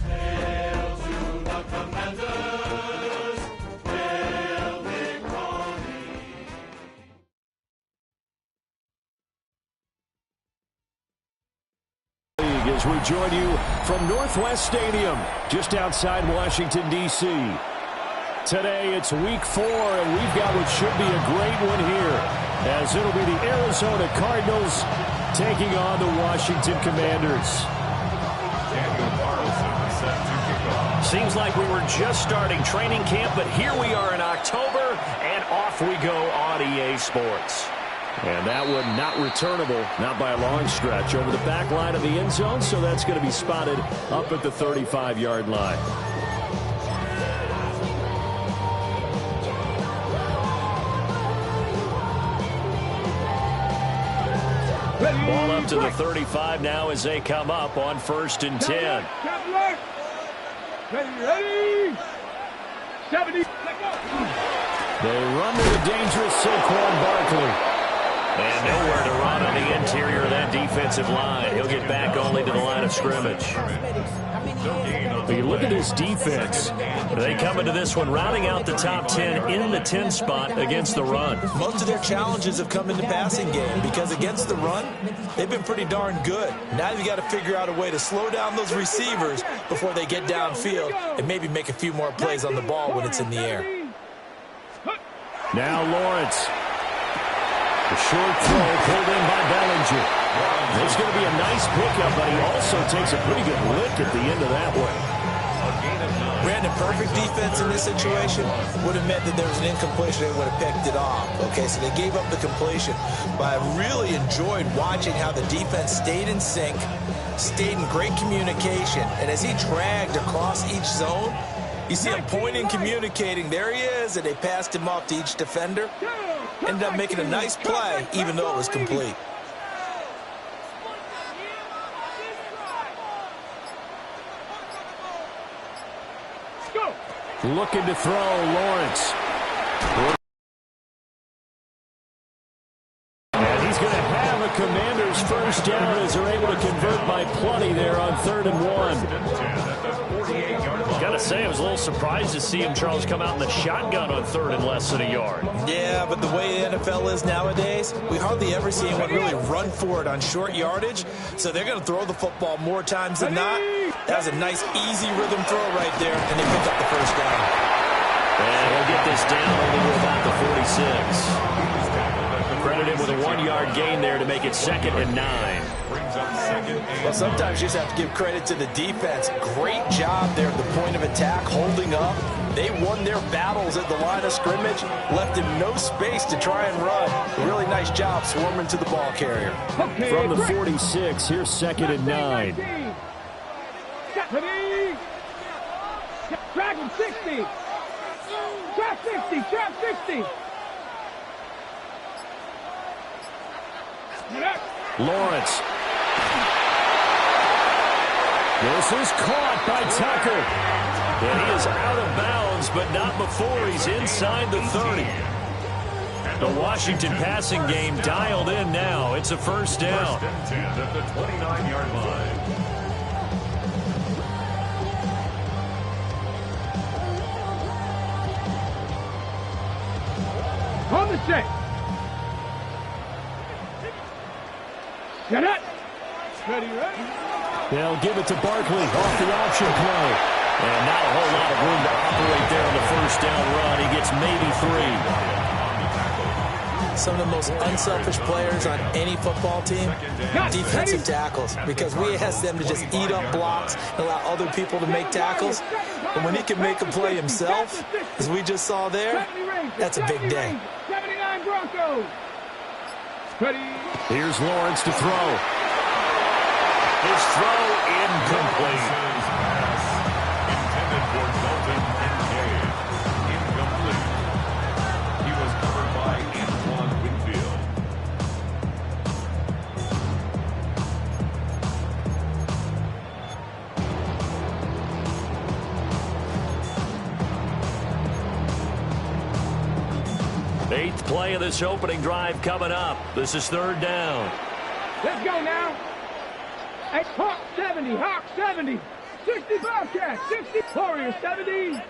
Hail to the Commanders, hail victory. As we join you from Northwest Stadium, just outside Washington, D.C. Today, it's week 4, and we've got what should be a great one here, as it'll be the Arizona Cardinals taking on the Washington Commanders. Seems like we were just starting training camp, but here we are in October, and off we go on EA Sports. And that one not returnable, not by a long stretch, over the back line of the end zone, so that's going to be spotted up at the 35-yard line. Ball up to the 35 now as they come up on 1st and 10. Ready, 70. They run to the dangerous Saquon Barkley. And nowhere to run on the interior of that defensive line. He'll get back only to the line of scrimmage. But you look at this defense. They come into this one rounding out the top 10 in the 10 spot against the run. Most of their challenges have come in the passing game because against the run, they've been pretty darn good. Now you've got to figure out a way to slow down those receivers before they get downfield and maybe make a few more plays on the ball when it's in the air. Now Lawrence. The short throw pulled in by Bellinger. It's going to be a nice pickup, but he also takes a pretty good lick at the end of that one. Brandon, perfect defense in this situation would have meant that there was an incompletion. They would have picked it off. Okay, so they gave up the completion. But I really enjoyed watching how the defense stayed in sync, stayed in great communication, and as he dragged across each zone, you see him pointing, communicating. There he is, and they passed him off to each defender. Ended up making a nice play, even though it was complete. Looking to throw, Lawrence. And he's going to have a Commanders first down as they're able to convert by plenty there on 3rd and 1. Gotta say, I was a little surprised to see him, Charles, come out in the shotgun on 3rd and less than a yard. Yeah, but the way the NFL is nowadays, we hardly ever see anyone really run for it on short yardage. So they're going to throw the football more times than not. That was a nice, easy rhythm throw right there, and they pick up the first down. And he'll get this down only to about the 46. Credited with a 1-yard gain there to make it 2nd and 9. Well, sometimes you just have to give credit to the defense. Great job there at the point of attack, holding up. They won their battles at the line of scrimmage, left him no space to try and run. A really nice job swarming to the ball carrier. From the 46, here's 2nd and 9. Drag him 60. Trap 60. Trap 60. Lawrence. This is caught by Tucker. And he is out of bounds, but not before he's inside the 30. The Washington passing game dialed in now. It's a first down. 1st and 10 at the 29-yard line. On the set. Set it. Ready. They'll give it to Barkley off the option play. And not a whole lot of room to operate there on the first down run. He gets maybe 3. Some of the most unselfish players on any football team, defensive tackles, because we ask them to just eat up blocks and allow other people to make tackles. And when he can make a play himself, as we just saw there, that's a big day. 79 Broncos. Here's Lawrence to throw. His throw incomplete. Intended for Dalton Kincaid. Incomplete. He was covered by Antoine Winfield. Eighth play of this opening drive coming up. This is 3rd down. Let's go now. Hey, Hawk 70. Hawk 70. 65 catch, 60, Warriors 70.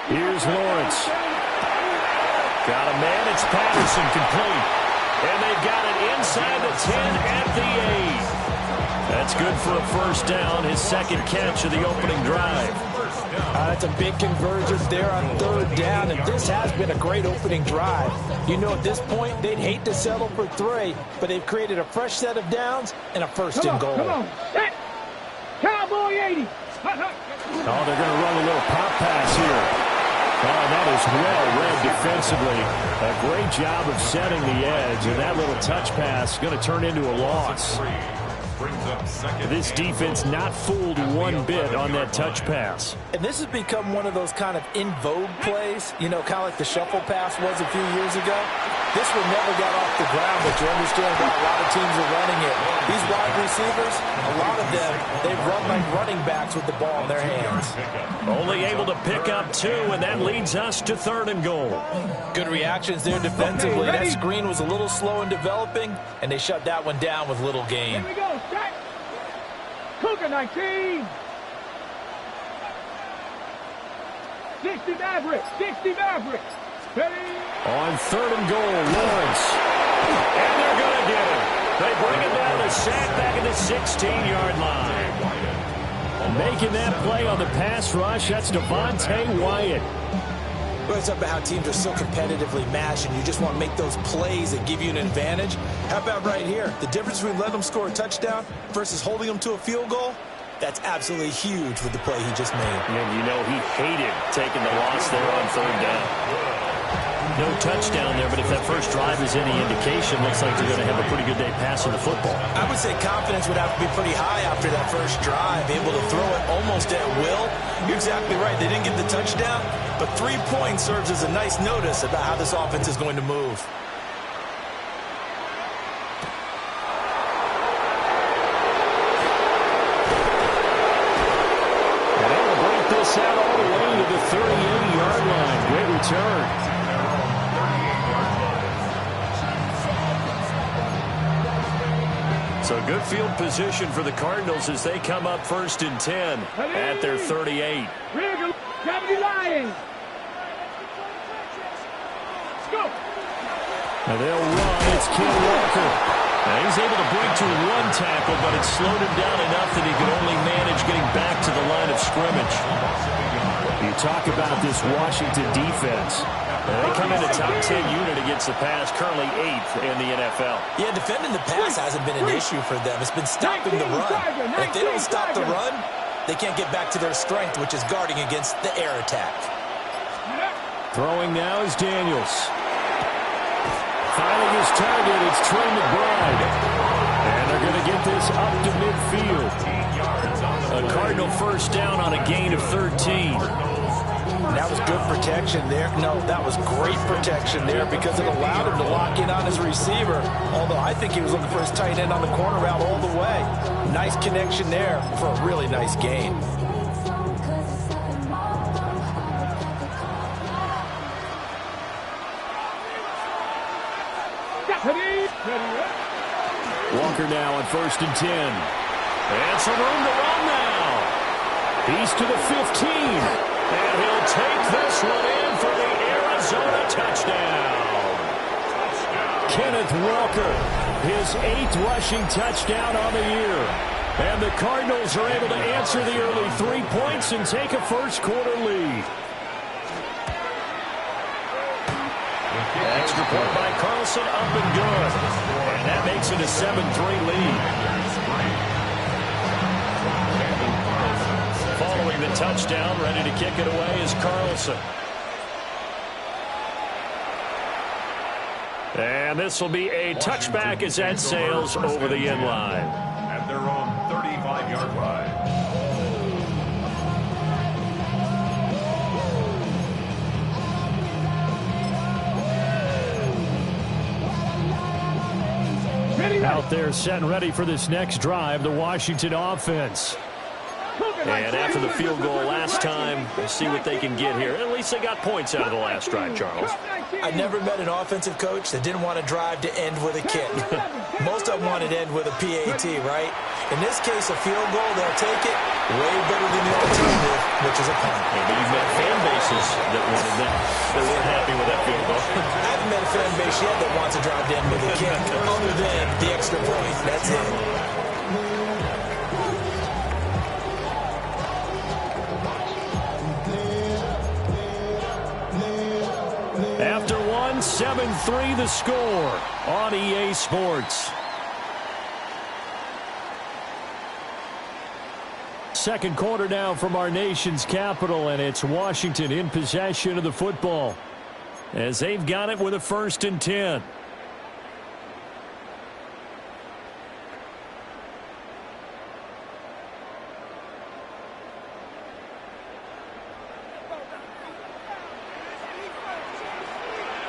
Here's Lawrence. Got a man. It's Patterson complete. And they've got it inside the 10 at the 8. That's good for a first down, his second catch of the opening drive. That's a big conversion there on third down, and this has been a great opening drive. You know, at this point, they'd hate to settle for 3, but they've created a fresh set of downs and a first and goal. Come on, set. Cowboy 80. Oh, they're going to run a little pop pass here. Oh, that is well read defensively. A great job of setting the edge, and that little touch pass is going to turn into a loss. This defense not fooled one bit on that touch pass. And this has become one of those kind of in vogue plays, you know, kind of like the shuffle pass was a few years ago. This one never got off the ground, but you understand why a lot of teams are running it. These wide receivers, a lot of them, they run like running backs with the ball in their hands. Only able to pick up 2, and that leads us to 3rd and goal. Good reactions there defensively. That screen was a little slow in developing, and they shut that one down with little gain. Here we go, set. Cougar 19. 60 Mavericks, 60 Mavericks. Ready? On 3rd and goal, Lawrence. And they're going to get him. They bring him down to sack back at the 16-yard line. Making that play on the pass rush, that's Devontae Wyatt. Well, it's about how teams are so competitively matched, and you just want to make those plays that give you an advantage. How about right here? The difference between letting them score a touchdown versus holding them to a field goal, that's absolutely huge with the play he just made. And you know he hated taking the loss there on 3rd down. No touchdown there, but if that first drive is any indication, looks like they're going to have a pretty good day passing the football. I would say confidence would have to be pretty high after that first drive, able to throw it almost at will. You're exactly right. They didn't get the touchdown, but 3 points serves as a nice notice about how this offense is going to move. And they'll break this out all the way to the 38-yard line. Great return. So good field position for the Cardinals as they come up 1st and 10 at their 38. BaggBanz88 Go. And they'll run. It's Ken Walker. Now he's able to break to 1 tackle, but it slowed him down enough that he could only manage getting back to the line of scrimmage. You talk about this Washington defense. They come in a top 10 unit against the pass, currently 8th in the NFL. Yeah, defending the pass hasn't been an issue for them. It's been stopping the run. And if they don't stop the run, they can't get back to their strength, which is guarding against the air attack. Throwing now is Daniels. Finding his target, it's Trey McBride. And they're going to get this up to midfield. A Cardinal first down on a gain of 13. That was good protection there. No, that was great protection there because it allowed him to lock in on his receiver. Although I think he was looking for his tight end on the corner route all the way. Nice connection there for a really nice gain. Walker now on 1st and 10. And some room to run now. He's to the 15. And he'll take this one in for the Arizona touchdown. Kenneth Walker, his 8th rushing touchdown on the year. And the Cardinals are able to answer the early 3 points and take a first-quarter lead. Extra point by Carlson, up and good. And that makes it a 7-3 lead. Following the touchdown, ready to kick it away is Carlson. And this will be a touchback as that sails over the end line. At their own 35-yard line. Out there set and ready for this next drive, the Washington offense. And after the field goal last time, we'll see what they can get here. At least they got points out of the last drive, Charles. I never met an offensive coach that didn't want to drive to end with a kick. Most of them wanted to end with a PAT, right? In this case, a field goal, they'll take it way better than the alternative, which is a punt. Yeah, but you've met fan bases that wanted that, that weren't happy with that field goal. I haven't met a fan base yet that wants to drive to end with a kick, other than the extra point. That's it. After one, 7-3 the score on EA Sports. Second quarter now from our nation's capital, and it's Washington in possession of the football as they've got it with a 1st and 10.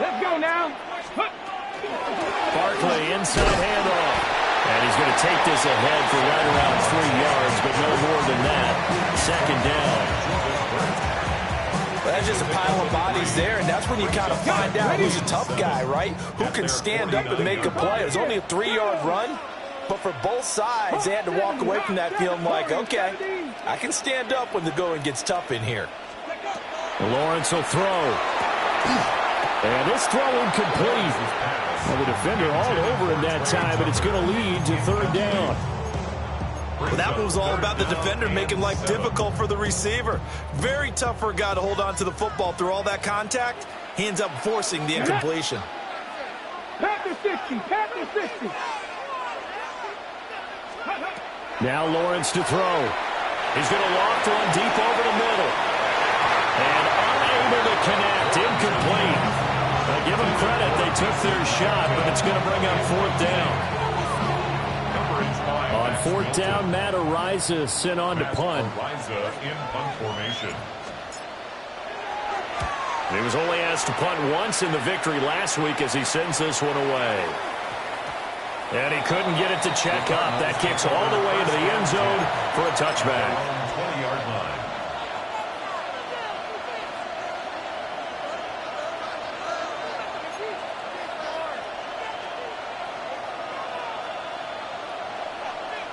Let's go now. Barkley inside handoff. And he's going to take this ahead for right around 3 yards, but no more than that. 2nd down. Well, that's just a pile of bodies there, and that's when you kind of find out who's a tough guy, right? Who can stand up and make a play. It was only a 3-yard run, but for both sides, they had to walk away from that feeling like, okay, I can stand up when the going gets tough in here. Lawrence will throw. And this throw incomplete. Well, the defender hauled over him that time, but it's going to lead to 3rd down. Well, that was all about the defender making life difficult for the receiver. Very tough for a guy to hold on to the football through all that contact. He ends up forcing the incompletion. Pat the 60. Pat the 60. Now Lawrence to throw. He's going to loft one deep over the middle. And unable to connect. Incomplete. I give them credit. They took their shot, but it's going to bring up 4th down. On 4th down, Matt Ariza sent on to punt. Ariza in punt formation. He was only asked to punt once in the victory last week as he sends this one away. And he couldn't get it to check up. That kicks all the way into the end zone for a touchback. 20-yard line.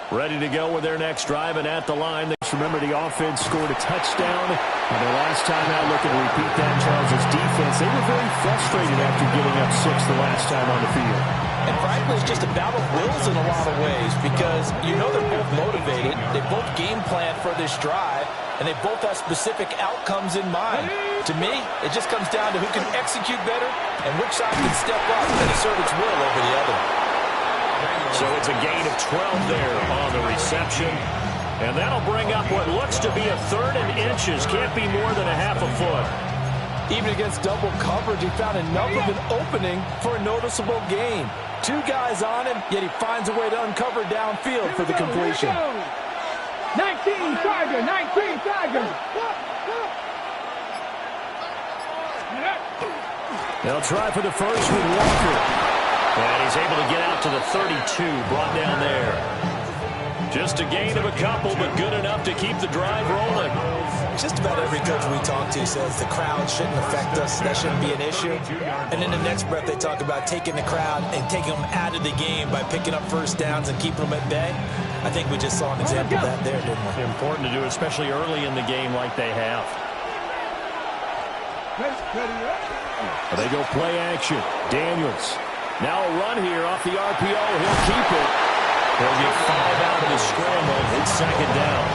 Ready to go with their next drive, and at the line, remember the offense scored a touchdown. And the last time out, looking to repeat that, Charles' defense, they were very frustrated after giving up 6 the last time on the field. And frankly, it's just a battle of wills in a lot of ways because you know they're both motivated. They both game plan for this drive, and they both have specific outcomes in mind. To me, it just comes down to who can execute better and which side can step up and assert its will over the other. So it's a gain of 12 there on the reception. And that'll bring up what looks to be a 3rd and inches. Can't be more than a half a foot. Even against double coverage, he found enough of an opening for a noticeable gain. 2 guys on him, yet he finds a way to uncover downfield for the completion. 19 Tiger, 19 Tiger. They'll try for the first with Walker. And he's able to get out to the 32, brought down there. Just a gain of a couple, but good enough to keep the drive rolling. Just about every coach we talk to says the crowd shouldn't affect us. That shouldn't be an issue. And in the next breath, they talk about taking the crowd and taking them out of the game by picking up 1st downs and keeping them at bay. I think we just saw an example of that there, didn't we? Important to do, especially early in the game like they have. They go play action. Daniels. Now a run here off the RPO. He'll keep it. He'll get 5 out of the scramble. It's 2nd down.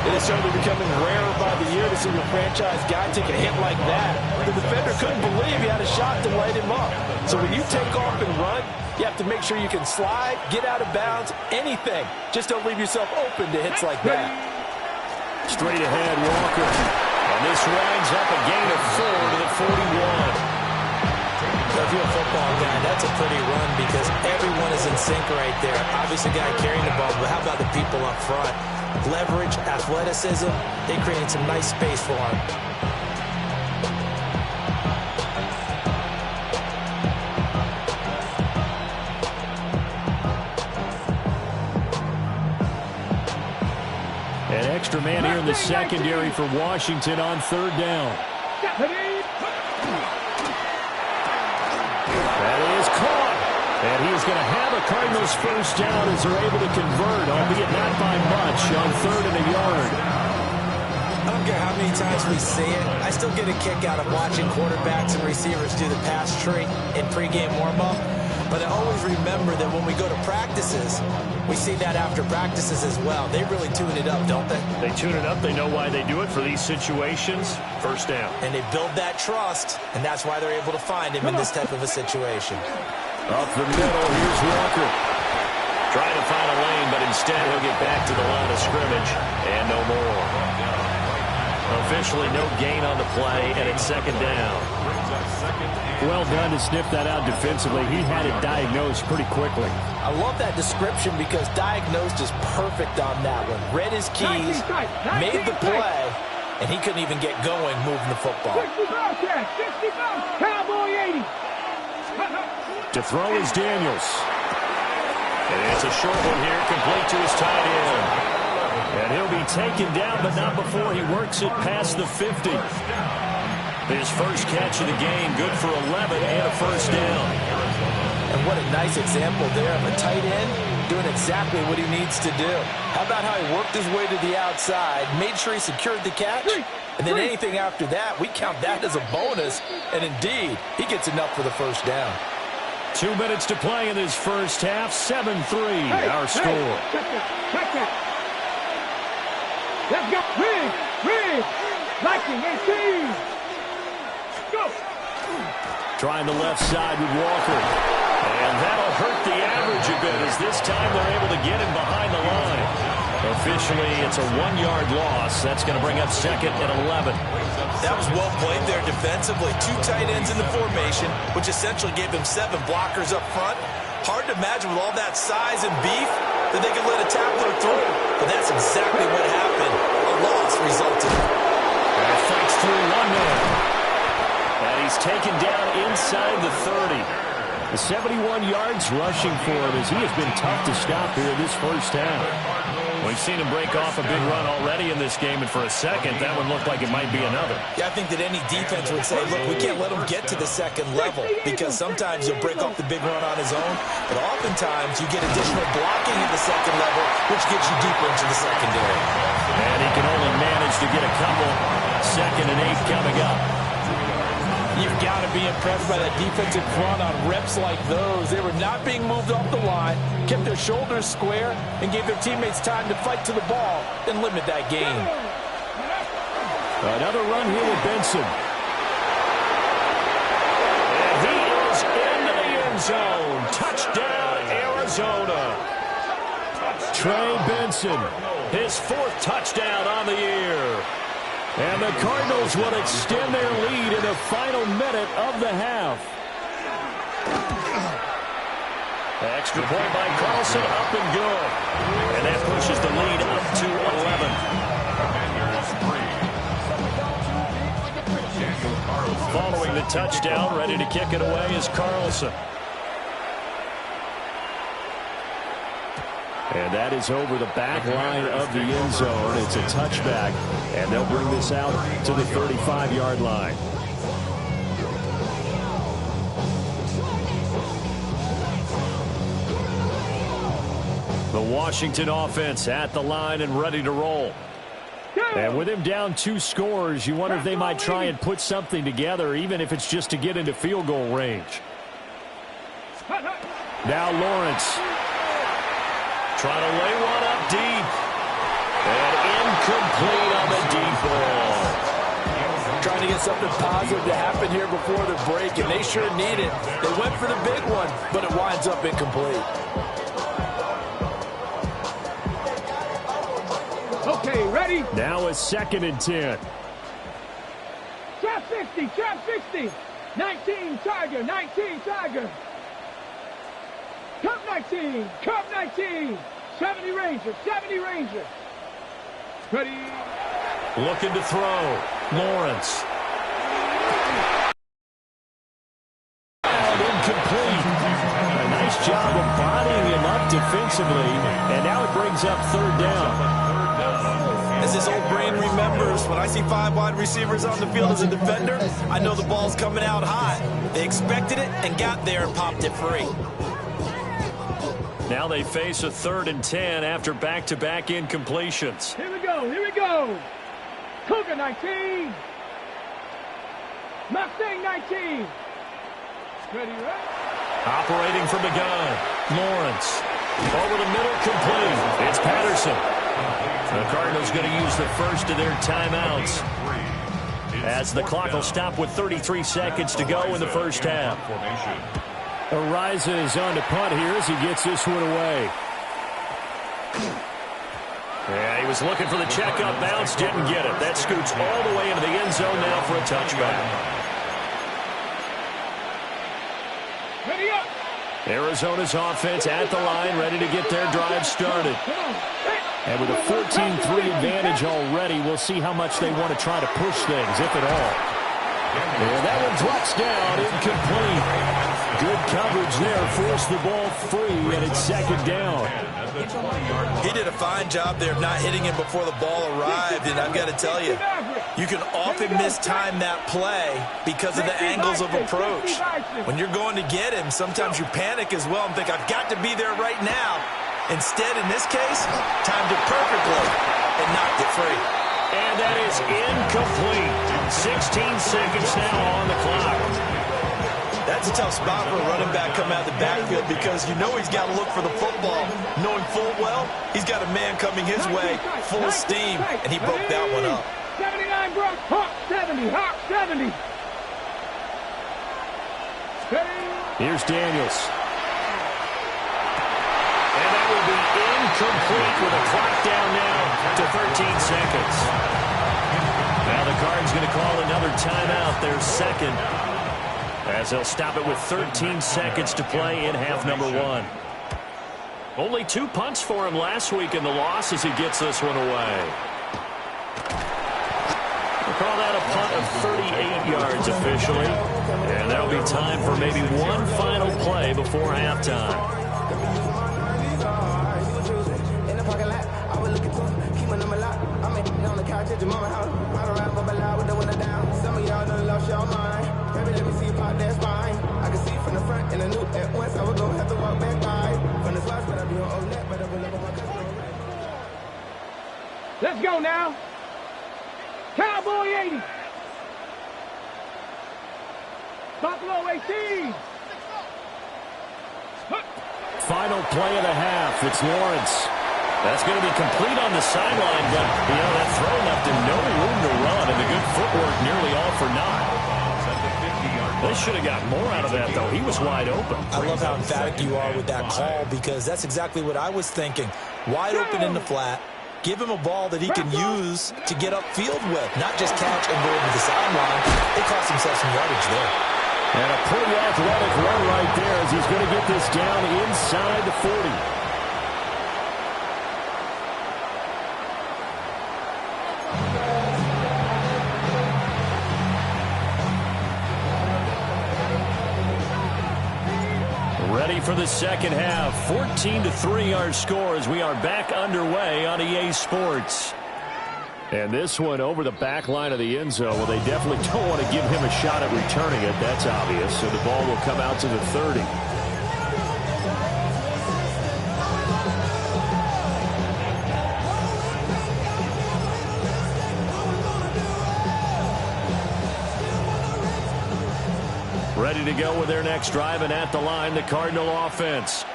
It is certainly becoming rarer by the year to see your franchise guy take a hit like that. The defender couldn't believe he had a shot to light him up. So when you take off and run, you have to make sure you can slide, get out of bounds, anything. Just don't leave yourself open to hits like that. Straight ahead, Walker. And this winds up a gain of 4 to the 41. If you're a football guy, that's a pretty run because everyone is in sync right there. Obviously, the guy carrying the ball, but how about the people up front? Leverage, athleticism, they created some nice space for him. extra man here in the secondary for Washington on third down. That is caught. And he is going to have a Cardinals first down as they're able to convert, albeit not by much, on 3rd and a yard. I don't care how many times we see it. I still get a kick out of watching quarterbacks and receivers do the pass tree in pregame warm-up. But I always remember that when we go to practices, we see that after practices as well. They really tune it up, don't they? They tune it up. They know why they do it for these situations. First down. And they build that trust, and that's why they're able to find him in this type of a situation. Up the middle, here's Walker. Trying to find a lane, but instead he'll get back to the line of scrimmage. And no more. Officially no gain on the play, and it's 2nd down. Well done to sniff that out defensively. He had it diagnosed pretty quickly. I love that description because diagnosed is perfect on that one. Read his keys, made the play, and he couldn't even get going moving the football. 65, Cowboy 80. To throw is Daniels. And it's a short one here, complete to his tight end. And he'll be taken down, but not before he works it past the 50. His first catch of the game, good for 11 and a first down. And what a nice example there of a tight end doing exactly what he needs to do. How about how he worked his way to the outside, made sure he secured the catch, and then anything after that, we count that as a bonus. And indeed, he gets enough for the first down. 2 minutes to play in this first half. 7-3, our score. Check that. Let's go. Rig. Lightning 18. Go. Trying the left side with Walker. And that'll hurt the average a bit as this time they're able to get him behind the line. Officially, it's a 1-yard loss. That's going to bring up 2nd and 11. That was well played there defensively. 2 tight ends in the formation, which essentially gave him 7 blockers up front. Hard to imagine with all that size and beef that they could let a tackler through. But that's exactly what happened. A loss resulted. And fights through 1 man. And he's taken down inside the 30. The 71 yards rushing for him as he has been tough to stop here in this first half. We've seen him break off a big run already in this game, and for a second, that one looked like it might be another. Yeah, I think that any defense would say, look, we can't let him get to the 2nd level because sometimes he'll break off the big run on his own, but oftentimes you get additional blocking at the 2nd level, which gets you deeper into the secondary. And he can only manage to get a couple. 2nd and 8 coming up. You've got to be impressed by that defensive front on reps like those. They were not being moved off the line, kept their shoulders square, and gave their teammates time to fight to the ball and limit that gain. Another run here with Benson. And he is into the end zone. Touchdown, Arizona. Trey Benson. His 4th touchdown on the year. And the Cardinals will extend their lead in the final minute of the half. Extra point by Carlson, up and good. And that pushes the lead up to 11. Following the touchdown, ready to kick it away is Carlson. And that is over the back line of the end zone. It's a touchback, and they'll bring this out to the 35-yard line. The Washington offense at the line and ready to roll. And with him down 2 scores, you wonder if they might try and put something together, even if it's just to get into field goal range. Now Lawrence. Trying to lay one up deep. And incomplete on the deep ball. Trying to get something positive to happen here before the break, and they sure need it. They went for the big one, but it winds up incomplete. Okay, ready? Now a 2nd and 10. Trap 60. 19 Tiger. Cup 19. 70 Ranger. Ready? Looking to throw. Lawrence. Incomplete. A nice job of bodying him up defensively, and now it brings up 3rd down. As this old brain remembers, when I see 5 wide receivers on the field as a defender, I know the ball's coming out high. They expected it and got there and popped it free. Now they face a 3rd and 10 after back-to-back incompletions. Here we go, here we go. Cougar 19. Mustang 19. Ready, right? Operating from the gun, Lawrence. Over the middle, complete. It's Patterson. The Cardinals going to use the first of their timeouts, as the clock will stop with 33 seconds to go in the first half. Ariza is on to punt here as he gets this one away. Yeah, he was looking for the checkup bounce, didn't get it. That scoots all the way into the end zone now for a touchback. Ready up. Arizona's offense at the line, ready to get their drive started. And with a 14-3 advantage already, we'll see how much they want to try to push things, if at all. And that one drops down, incomplete. Good coverage there, forced the ball free, and it's 2nd down. He did a fine job there of not hitting him before the ball arrived, and I've got to tell you, you can often mistime that play because of the angles of approach. When you're going to get him, sometimes you panic as well and think, I've got to be there right now. Instead, in this case, timed it perfectly and knocked it free. And that is incomplete. 16 seconds now on the clock. That's a tough spot for a running back coming out of the backfield because you know he's got to look for the football, knowing full well he's got a man coming his way, full steam, and he broke that one up. 79, bro. Hawk 70. Hawk 70. Here's Daniels. And that will be incomplete with a clock down now to 13 seconds. Now the Cards going to call another timeout, their second, as they'll stop it with 13 seconds to play in half number 1. Only 2 punts for him last week in the loss as he gets this one away. We'll call that a punt of 38 yards officially. And there'll be time for maybe one final play before halftime. Let's go now. Cowboy 80. Buffalo 18. Final play of the half. It's Lawrence. That's going to be complete on the sideline, but, you know, that throw left him no room to run, and the good footwork nearly all for naught. They should have got more out of that, though. He was wide open. I love how emphatic you are with that call because that's exactly what I was thinking. Wide open in the flat. Give him a ball that he can use to get upfield with, not just catch and go over the sideline. They cost himself some yardage there. And a pretty athletic run right there as he's going to get this down inside the 40. Ready for the second half. 14-3 our score as we are back underway on EA Sports. And this one over the back line of the end zone. Well, they definitely don't want to give him a shot at returning it. That's obvious. So the ball will come out to the 30. Ready to go with their next drive, and at the line, the Cardinal offense.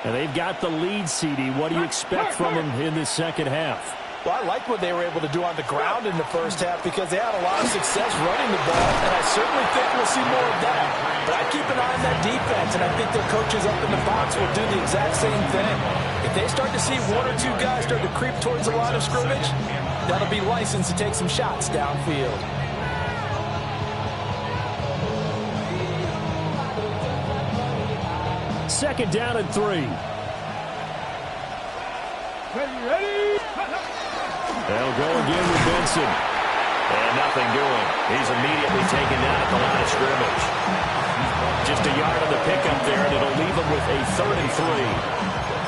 And they've got the lead, CD. What do you expect from them in this second half? Well, I like what they were able to do on the ground in the first half because they had a lot of success running the ball, and I certainly think we'll see more of that. But I keep an eye on that defense, and I think their coaches up in the box will do the exact same thing. If they start to see 1 or 2 guys start to creep towards the line of scrimmage, that'll be license to take some shots downfield. Second down and 3. Ready? They'll go again with Benson. And nothing doing. He's immediately taken down at the line of scrimmage. Just a yard on the pickup there, and it'll leave him with a 3rd and 3.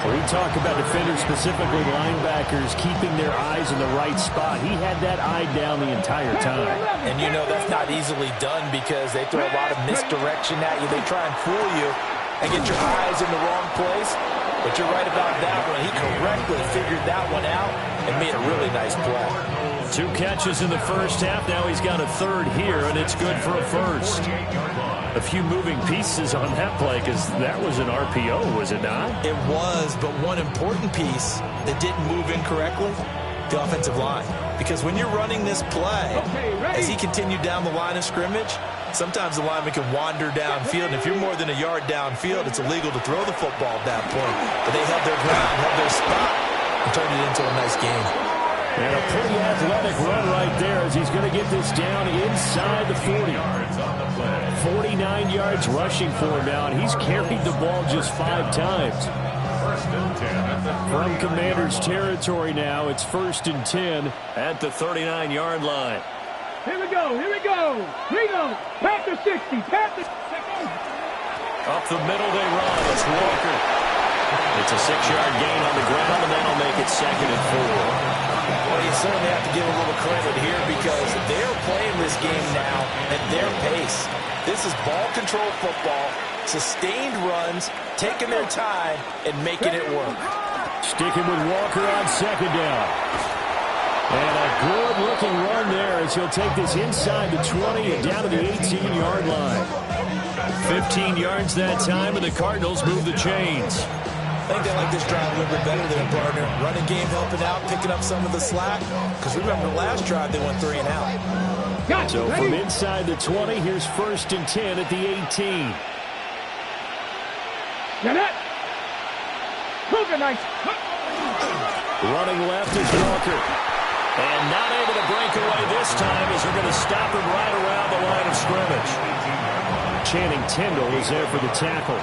We talk about defenders, specifically linebackers, keeping their eyes in the right spot. He had that eye down the entire time. And you know that's not easily done because they throw a lot of misdirection at you. They try and fool you and get your eyes in the wrong place. But you're right about that one. He correctly figured that one out and made a really nice play. 2 catches in the first half. Now he's got a third here, and it's good for a first. A few moving pieces on that play because that was an RPO, was it not? It was, but one important piece that didn't move incorrectly, the offensive line. Because when you're running this play, as he continued down the line of scrimmage, sometimes the lineman can wander downfield, and if you're more than a yard downfield, it's illegal to throw the football at that point. But they held their ground, held their spot, and turned it into a nice game. And a pretty athletic run right there as he's going to get this down inside the 40. 49 yards rushing for him now, and he's carried the ball just 5 times. From Commanders territory now, it's 1st and 10 at the 39-yard line. Here we go, here we go. Here we go. Panther 60, Panther. Up the middle they run. It's Walker. It's a 6-yard gain on the ground, and that'll make it 2nd and 4. Well, you certainly have to give a little credit here because they're playing this game now at their pace. This is ball control football, sustained runs, taking their time, and making it work. Sticking with Walker on 2nd down. And a good-looking run there as he'll take this inside the 20 and down to the 18-yard line. 15 yards that time, and the Cardinals move the chains. I think they like this drive a little bit better than a partner. Running game helping out, picking up some of the slack. Because remember, the last drive, they went 3 and out. So from inside the 20, here's 1st and 10 at the 18. Get it. Nice. Running left is Walker. And not able to break away this time as they're going to stop him right around the line of scrimmage. Channing Tindall is there for the tackle. I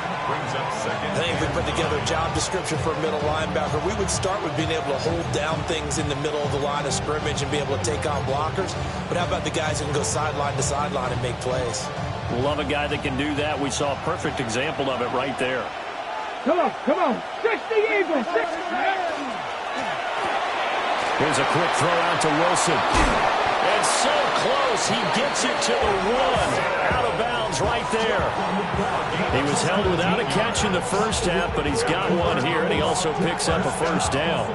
think if we put together a job description for a middle linebacker, we would start with being able to hold down things in the middle of the line of scrimmage and be able to take on blockers. But how about the guys who can go sideline to sideline and make plays? Love a guy that can do that. We saw a perfect example of it right there. Come on, come on. 60 Eagles. 60. Here's a quick throw out to Wilson. And so close, he gets it to the 1. Out of bounds right there. He was held without a catch in the first half, but he's got one here, and he also picks up a first down.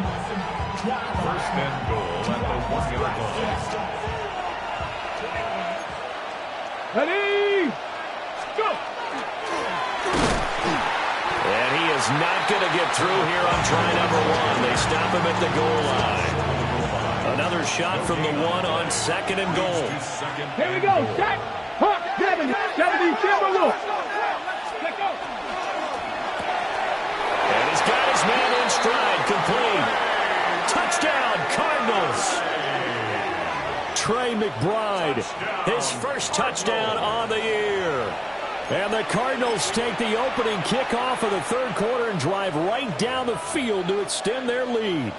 1st and goal at the 1-yard line. Ready? Go! And he is not going to get through here on try number 1. They stop him at the goal line. Another shot from the 1 on 2nd and goal. Here we go. Set. Huck. 70. 70. Timberwolf. Let go. And he's got his man in stride. Complete. Touchdown, Cardinals. Trey McBride, His first touchdown on the year. and the Cardinals take the opening kickoff of the 3rd quarter and drive right down the field to extend their lead.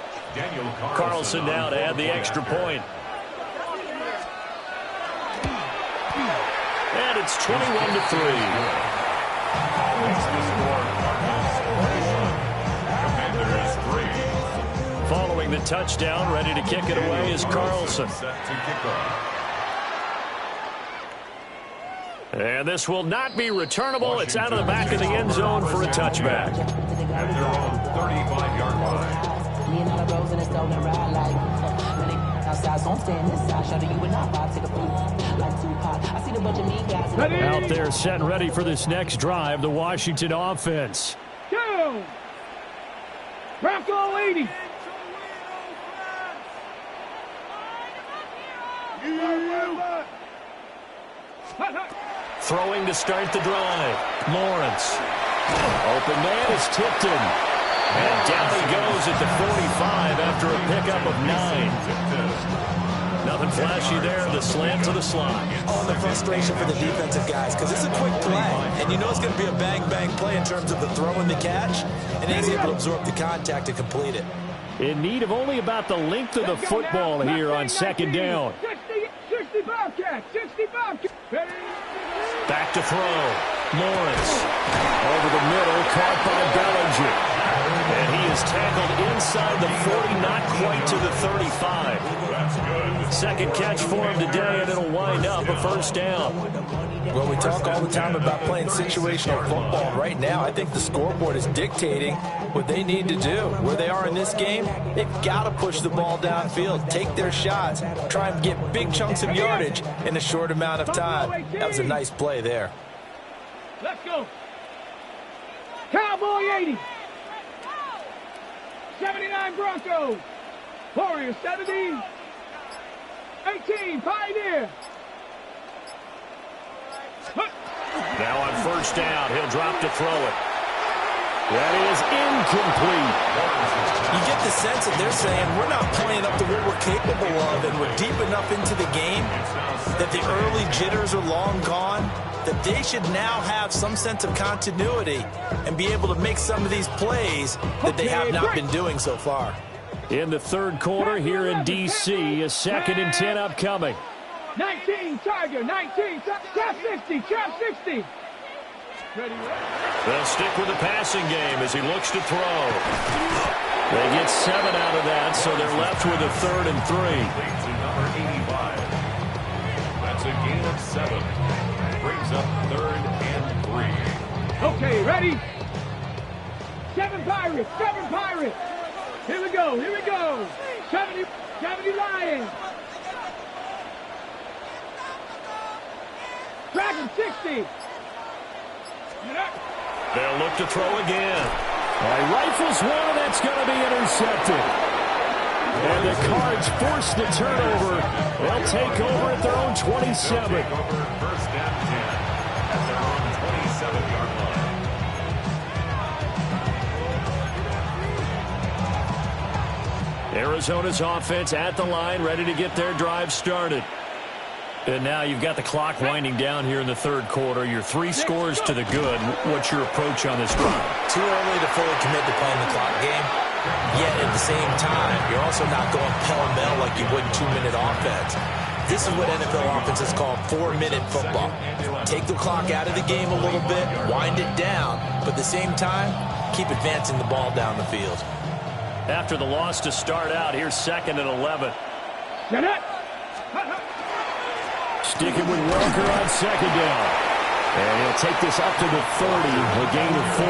Carlson now to add the extra point. And it's 21-3. Following the touchdown, ready to kick it away is Carlson. And this will not be returnable. It's out of the back of the end zone for a touchback. At their own 35-yard line. Out there set and ready for this next drive, the Washington offense. Go! Bronco 80. Throwing to start the drive. Lawrence. Open man is tipped in. And down he goes at the 45 after a pickup of 9. Nothing flashy there. The slant to the slot. Oh, the frustration for the defensive guys because it's a quick play. And you know it's going to be a bang-bang play in terms of the throw and the catch. And he's able to absorb the contact and complete it. In need of only about the length of the football here on 2nd down. 65 catch. 65 catch. Back to throw. Lawrence. Over the middle, caught by Bellinger. And he inside the 40, not quite to the 35. Second catch for him today, and it'll wind up a first down. Well, we talk all the time about playing situational football. Right now, I think the scoreboard is dictating what they need to do. Where they are in this game, they've got to push the ball downfield, take their shots, try and get big chunks of yardage in a short amount of time. That was a nice play there. Let's go. Cowboy 80. 79 Broncos. Warriors 70. 18 Pioneer. Now on first down, he'll drop to throw it. That is incomplete. You get the sense that they're saying we're not playing up to what we're capable of, and we're deep enough into the game that the early jitters are long gone, that they should now have some sense of continuity and be able to make some of these plays that they have not been doing so far. In the third quarter here in D.C., a 2nd and 10 upcoming. 19 Tiger, 19, trap 60, trap 60. Ready. They'll stick with the passing game as he looks to throw. They get 7 out of that, so they're left with a 3rd and 3. Number 85. That's a gain of 7. Brings up 3rd and 3. Okay, ready? 7 Pirates, 7 Pirates. Here we go, here we go. 70 Lions. Dragon 60. They'll look to throw again. He rifles one, and that's going to be intercepted. And the Cards force the turnover. They'll take over at their own 27. First down 10 at their own 27-yard line. Arizona's offense at the line, ready to get their drive started. And now you've got the clock winding down here in the third quarter. Your 3 scores to the good. What's your approach on this drive? Too early to fully commit to playing the clock game. Yet at the same time, you're also not going pell-mell like you would 2-minute offense. This is what NFL offenses call 4-minute football. Take the clock out of the game a little bit, wind it down, but at the same time, keep advancing the ball down the field. After the loss to start out, here's 2nd and 11. Get it. Sticking with Walker on 2nd down. And he'll take this up to the 30, a gain of 4.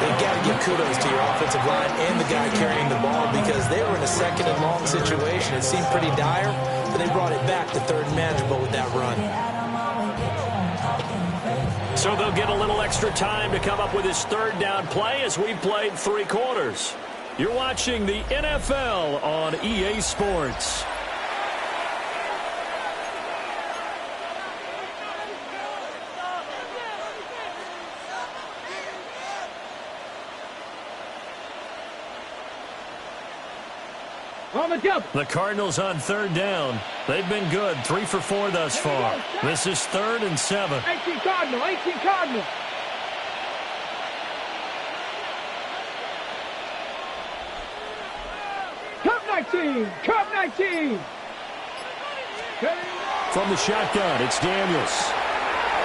They've got to give kudos to your offensive line and the guy carrying the ball because they were in a 2nd and long situation. It seemed pretty dire, but they brought it back to 3rd and manageable with that run. So they'll get a little extra time to come up with his 3rd down play as we played 3 quarters. You're watching the NFL on EA Sports. The Cardinals on 3rd down. They've been good, 3 for 4 thus far. This is 3rd and 7. 18 Cardinal, 18 Cardinal. Cup 19, Cup 19. From the shotgun, it's Daniels.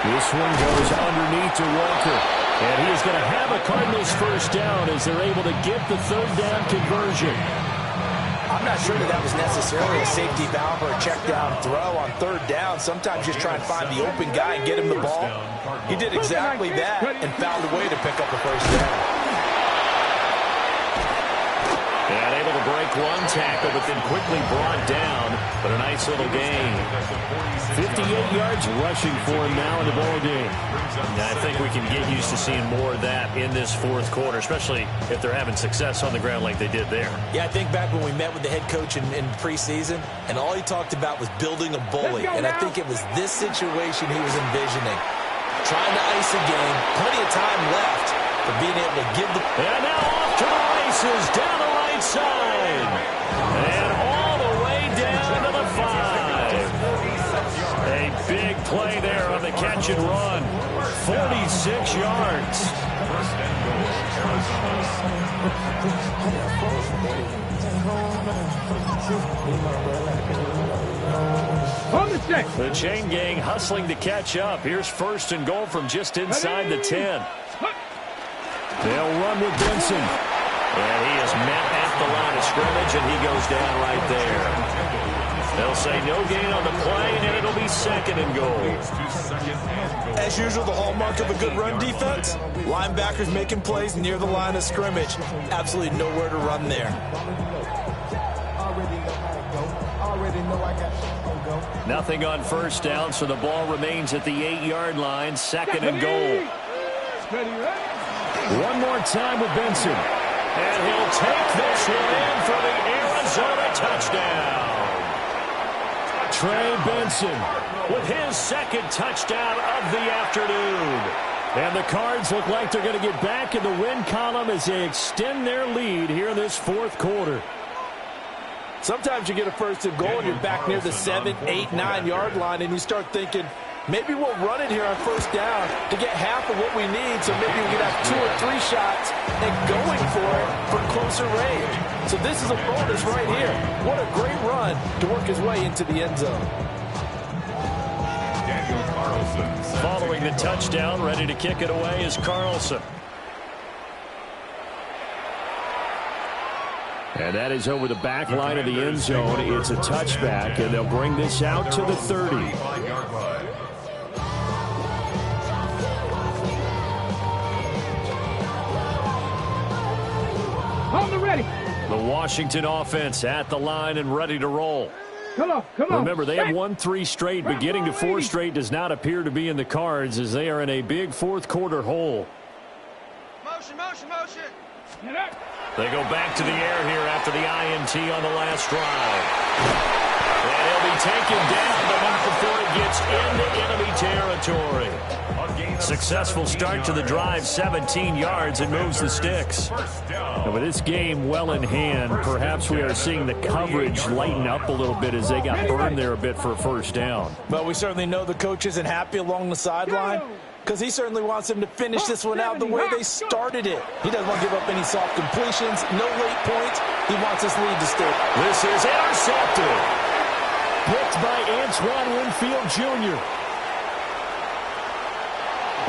This one goes underneath to Walker. And he is going to have a Cardinals first down as they're able to get the 3rd down conversion. I'm not sure that was necessarily a safety valve or a check down throw on 3rd down. Sometimes just try and find the open guy and get him the ball. He did exactly that and found a way to pick up a first down. And able to break one tackle, but then quickly brought down. But a nice little gain. 58 yards rushing for him now in the ball game. And I think we can get used to seeing more of that in this 4th quarter, especially if they're having success on the ground like they did there. Yeah, I think back when we met with the head coach in preseason, and all he talked about was building a bully. And I think it was this situation he was envisioning. Trying to ice a game, plenty of time left, but being able to give the... And now off to the races, down the right side. And all the way down to the 5. A big play there on the catch and run. 46 yards. First and goal, Arizona. The chain gang hustling to catch up. Here's 1st and goal from just inside the 10. They'll run with Benson. And he is met at the line of scrimmage, and he goes down right there. They'll say no gain on the play, and it'll be 2nd and goal. As usual, the hallmark of a good run defense, linebackers making plays near the line of scrimmage. Absolutely nowhere to run there. Nothing on first down, so the ball remains at the 8-yard line, 2nd and goal. One more time with Benson. And he'll take this one in for the Arizona touchdown. Trey Benson With his 2nd touchdown of the afternoon. And the Cards look like they're going to get back in the win column as they extend their lead here in this 4th quarter. Sometimes you get a 1st and goal and you're back near the 7, 8, 9-yard line, and you start thinking, maybe we'll run it here on 1st down to get half of what we need, so maybe we can have 2 or 3 shots and going for it for closer range. So this is a bonus right here. What a great run to work his way into the end zone. Following the touchdown, ready to kick it away is Carlson. And that is over the back line of the end zone. It's a touchback, and they'll bring this out to the 30. On the ready. The Washington offense at the line and ready to roll. Come on. Remember, they have won 3 straight, but getting to 4 straight does not appear to be in the cards as they are in a big 4th quarter hole. Motion. Get up. They go back to the air here after the INT on the last drive. And he'll be taken down, but not before it gets into enemy territory. Successful start to the drive, 17 yards, and moves the sticks. And with this game well in hand, perhaps we are seeing the coverage lighten up a little bit as they got burned there a bit for a 1st down. But we certainly know the coach isn't happy along the sideline, because he certainly wants them to finish this one out the way they started it. He doesn't want to give up any soft completions, no late points. He wants this lead to stay. This is intercepted. Picked by Antoine Winfield Jr.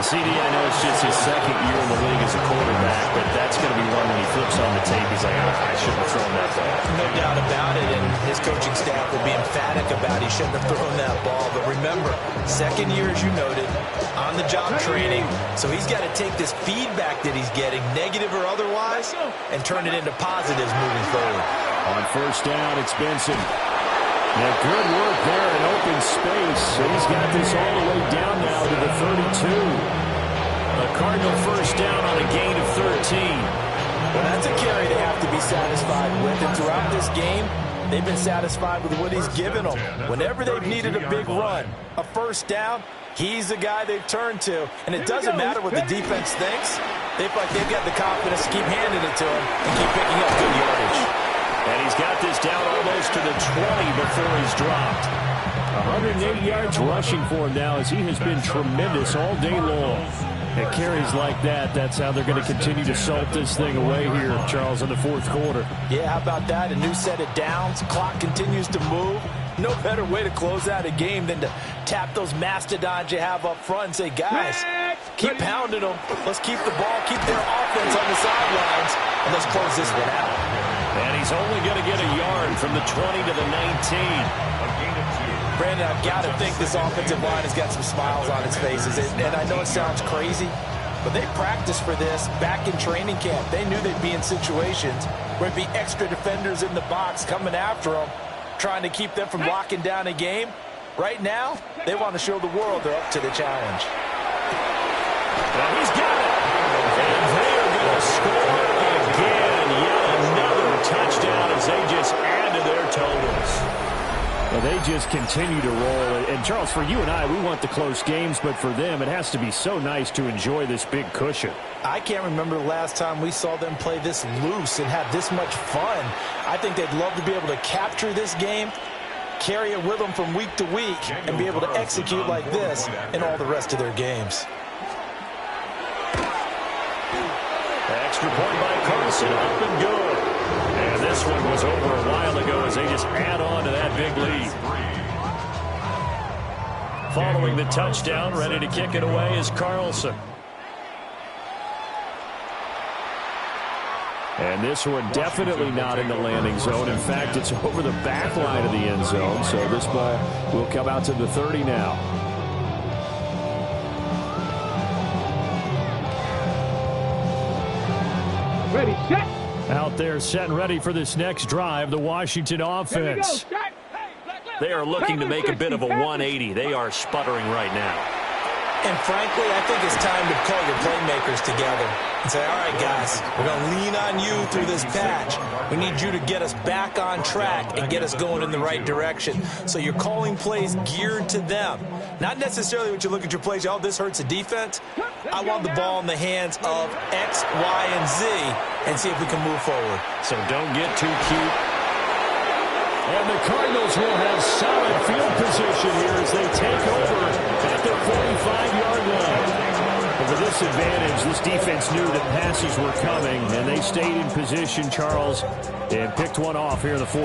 CD, I know it's just his 2nd year in the league as a quarterback, but that's going to be one when he flips on the tape. He's like, I shouldn't have thrown that ball. No doubt about it, and his coaching staff will be emphatic about he shouldn't have thrown that ball. But remember, 2nd year, as you noted, on-the-job training, so he's got to take this feedback that he's getting, negative or otherwise, and turn it into positives moving forward. On 1st down, it's Benson. Now, good work there in open space. So he's got this all the way down now to the 32. A Cardinal 1st down on a gain of 13. Well, that's a carry they have to be satisfied with. And throughout this game, they've been satisfied with what he's given them. Whenever they've needed a big run, a 1st down, he's the guy they've turned to. And it doesn't matter what the defense thinks. They feel like they've got the confidence to keep handing it to him and keep picking up good yardage. And he's got this down almost to the 20 before he's dropped. 108 yards rushing for him now as he has been tremendous all day long. At carries like that, that's how they're going to continue to salt this thing away here, Charles, in the 4th quarter. Yeah, how about that? A new set of downs. Clock continues to move. No better way to close out a game than to tap those mastodons you have up front and say, guys, keep pounding them. Let's keep the ball, keep their offense on the sidelines, and let's close this one out. And he's only going to get a yard from the 20 to the 19. Brandon, I've got to think this offensive line has got some smiles on its faces. And I know it sounds crazy, but they practiced for this back in training camp. They knew they'd be in situations where there'd be extra defenders in the box coming after them, trying to keep them from locking down a game. Right now, they want to show the world they're up to the challenge. Well, he's got it. And they are going to score again. Yet another touchdown as they just add to their totals. Well, they just continue to roll. And, Charles, for you and I, we want the close games, but for them, it has to be so nice to enjoy this big cushion. I can't remember the last time we saw them play this loose and have this much fun. I think they'd love to be able to capture this game, carry it with them from week to week, and be able to execute like this in all the rest of their games. Extra point by Carlson, up and good. And this one was over a while ago as they just add on to that big lead. Following the touchdown, ready to kick it away is Carlson. And this one definitely not in the landing zone. In fact, it's over the back line of the end zone. So this ball will come out to the 30 now. Ready, set. Out there set and ready for this next drive, the Washington offense. They are looking to make a bit of a 180. They are sputtering right now. And frankly, I think it's time to call your playmakers together and say, all right, guys, we're going to lean on you through this patch. We need you to get us back on track and get us going in the right direction. So you're calling plays geared to them. Not necessarily when you look at your plays, oh, this hurts the defense. I want the ball in the hands of X, Y, and Z and see if we can move forward. So don't get too cute. And the Cardinals will have solid field position here as they take over at the 45-yard line. But with this advantage, this defense knew that passes were coming, and they stayed in position, Charles, and picked one off here in the fourth.